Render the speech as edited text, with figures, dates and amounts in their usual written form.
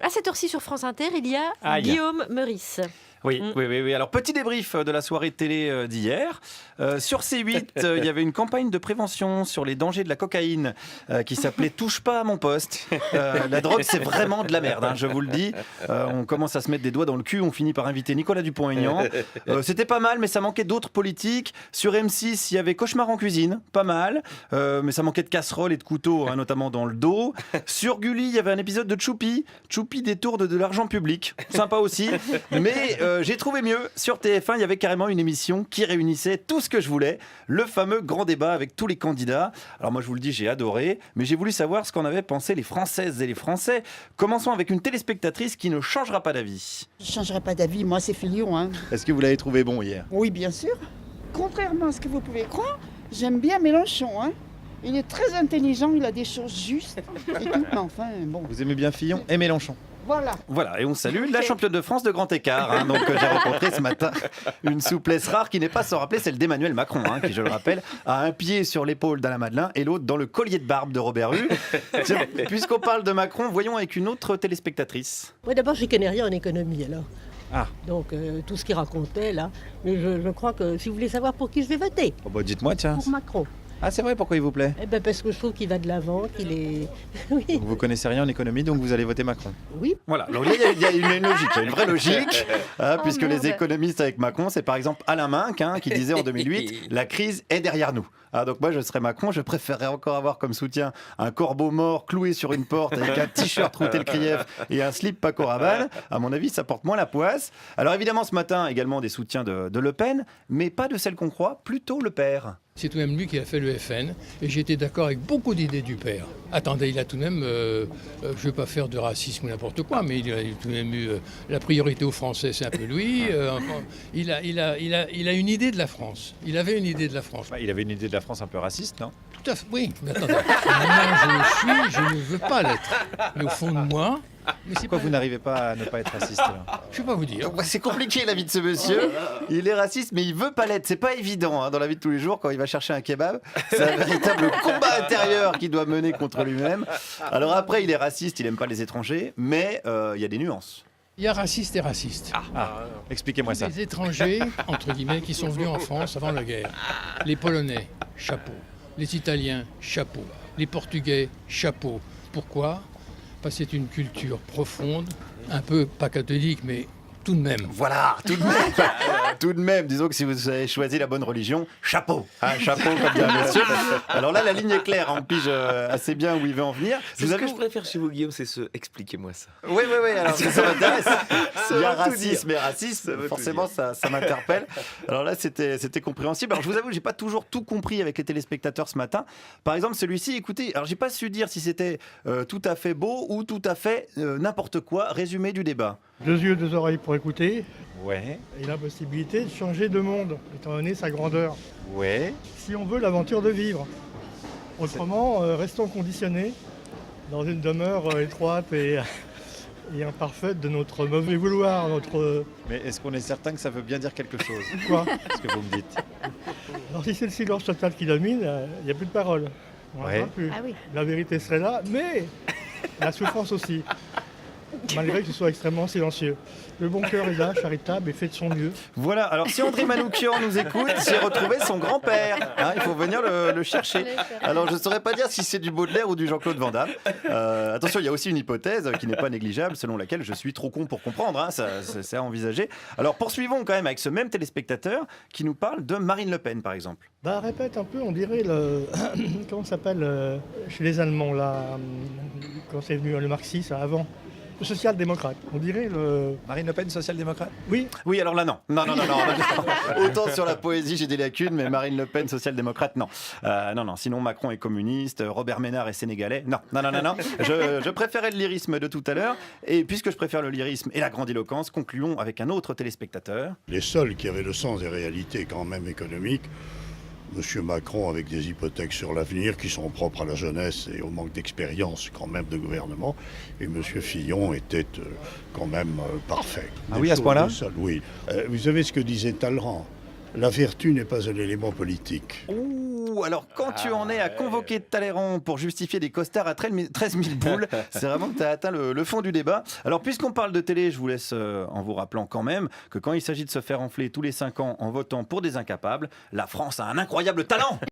À cette heure-ci sur France Inter, il y a Aïe. Guillaume Meurice. Oui. Alors, petit débrief de la soirée de télé d'hier. Sur C8, il y avait une campagne de prévention sur les dangers de la cocaïne qui s'appelait « Touche pas à mon poste ». La drogue, c'est vraiment de la merde, hein, je vous le dis. On commence à se mettre des doigts dans le cul, on finit par inviter Nicolas Dupont-Aignan. C'était pas mal, mais ça manquait d'autres politiques. Sur M6, il y avait Cauchemar en cuisine, pas mal. Mais ça manquait de casseroles et de couteaux, hein, notamment dans le dos. Sur Gulli, il y avait un épisode de Choupi. Choupi détourne de l'argent public. Sympa aussi. Mais j'ai trouvé mieux. Sur TF1, il y avait carrément une émission qui réunissait tout ce que je voulais. Le fameux grand débat avec tous les candidats. Alors moi, je vous le dis, j'ai adoré. Mais j'ai voulu savoir ce qu'en avaient pensé les Françaises et les Français. Commençons avec une téléspectatrice qui ne changera pas d'avis. Je ne changerai pas d'avis, moi c'est Fillon. Hein. Est-ce que vous l'avez trouvé bon hier ? Oui, bien sûr. Contrairement à ce que vous pouvez croire, j'aime bien Mélenchon. Hein. Il est très intelligent, il a des choses justes et tout. Mais enfin, bon. Vous aimez bien Fillon et Mélenchon ? Voilà, et on salue la championne de France de grand écart. Hein, donc j'ai rencontré ce matin une souplesse rare qui n'est pas sans rappeler celle d'Emmanuel Macron, hein, qui, je le rappelle, a un pied sur l'épaule d'Alain Madelin et l'autre dans le collier de barbe de Robert Hue. Tiens, puisqu'on parle de Macron, voyons avec une autre téléspectatrice. Moi d'abord, je ne connais rien en économie alors. Ah. Donc tout ce qu'il racontait là. Mais je crois que si vous voulez savoir pour qui je vais voter, Oh bah dites-moi, tiens. pour Macron. Ah c'est vrai, pourquoi il vous plaît ? Eh ben parce que je trouve qu'il va de l'avant, qu'il est. Oui. Donc vous connaissez rien en économie, donc vous allez voter Macron. Oui. Voilà, donc il y a une logique, il y a une vraie logique, hein, puisque les économistes avec Macron, c'est par exemple Alain Minck hein, qui disait en 2008 « La crise est derrière nous ». Ah, donc moi je serais Macron, je préférerais encore avoir comme soutien un corbeau mort cloué sur une porte avec un t-shirt Routel Krief et un slip Paco Rabanne. À mon avis, ça porte moins la poisse. Alors évidemment ce matin, également des soutiens de Le Pen, mais pas de celle qu'on croit, plutôt le père. C'est tout de même lui qui a fait le FN, et j'ai été d'accord avec beaucoup d'idées du père. Attendez, il a tout de même, je ne veux pas faire de racisme ou n'importe quoi, mais il a tout de même eu la priorité aux Français, c'est un peu lui. Il a une idée de la France. Il avait une idée de la France. Il avait une idée de la France un peu raciste, non ? Tout à fait, oui. Mais attendez, maintenant je le suis, je ne veux pas l'être. Mais au fond de moi... Mais c'est Pourquoi vous n'arrivez pas à ne pas être raciste alors ? Je ne vais pas vous dire. C'est compliqué la vie de ce monsieur. Il est raciste, mais il veut pas l'être. C'est pas évident hein, dans la vie de tous les jours quand il va chercher un kebab. C'est un véritable combat intérieur qu'il doit mener contre lui-même. Alors après, il est raciste, il aime pas les étrangers, mais il y a des nuances. Il y a raciste et raciste. Expliquez-moi ça. Les étrangers, entre guillemets, qui sont venus en France avant la guerre. Les Polonais, chapeau. Les Italiens, chapeau. Les Portugais, chapeau. Pourquoi ? Parce que c'est une culture profonde, un peu pas catholique, mais tout de même. Voilà, tout de même. Tout de même, disons que si vous avez choisi la bonne religion, chapeau. Hein, chapeau, comme dit un monsieur. Alors là, la ligne est claire, on pige assez bien où il veut en venir. Ce que je préfère chez vous, Guillaume, c'est expliquez-moi ça. Oui, alors ça m'intéresse. Il y a va tout racisme et racisme, forcément ça m'interpelle. Alors là, c'était compréhensible. Alors je vous avoue, j'ai pas toujours tout compris avec les téléspectateurs ce matin. Par exemple, celui-ci, écoutez, alors j'ai pas su dire si c'était tout à fait beau ou tout à fait n'importe quoi. Résumé du débat. 2 yeux, 2 oreilles pour écouter, Ouais, et la possibilité de changer de monde, étant donné sa grandeur. ouais. Si on veut l'aventure de vivre. Autrement, restons conditionnés dans une demeure étroite et imparfaite de notre mauvais vouloir, notre... Mais est-ce qu'on est certain que ça veut bien dire quelque chose, Quoi ce que vous me dites ? Alors si c'est le silence total qui domine, il n'y a plus de parole. On Ouais. n'entend plus. Ah oui. La vérité serait là, mais la souffrance aussi. Malgré que ce soit extrêmement silencieux. Le bon cœur est là, charitable et fait de son mieux. Voilà, alors si André Manoukian nous écoute, j'ai retrouvé son grand-père. Hein, il faut venir le chercher. Alors je ne saurais pas dire si c'est du Baudelaire ou du Jean-Claude Van Damme. Attention, il y a aussi une hypothèse qui n'est pas négligeable, selon laquelle je suis trop con pour comprendre. Hein, c'est à envisager. Alors poursuivons quand même avec ce même téléspectateur qui nous parle de Marine Le Pen, par exemple. Bah répète un peu, on dirait le... comment ça s'appelle chez les Allemands, là, quand c'est venu le marxisme, avant. Le social-démocrate, on dirait le... Marine Le Pen, social-démocrate ? Oui, Oui, alors là, non. Non. Autant sur la poésie, j'ai des lacunes, mais Marine Le Pen, social-démocrate, non. Non. Sinon, Macron est communiste, Robert Ménard est sénégalais. Non. Je préférais le lyrisme de tout à l'heure. Et puisque je préfère le lyrisme et la grandiloquence, concluons avec un autre téléspectateur. Les seuls qui avaient le sens des réalités quand même économiques, M. Macron avec des hypothèques sur l'avenir qui sont propres à la jeunesse et au manque d'expérience quand même de gouvernement, et M. Fillon était quand même parfait. Ah oui, à ce point-là ? Oui. Vous savez ce que disait Talleyrand ? La vertu n'est pas un élément politique. Ouh, Ouh, alors quand tu en es à convoquer Talleyrand pour justifier des costards à 13 000 boules, c'est vraiment que tu as atteint le fond du débat. Alors puisqu'on parle de télé, je vous laisse en vous rappelant quand même que quand il s'agit de se faire enfler tous les 5 ans en votant pour des incapables, la France a un incroyable talent.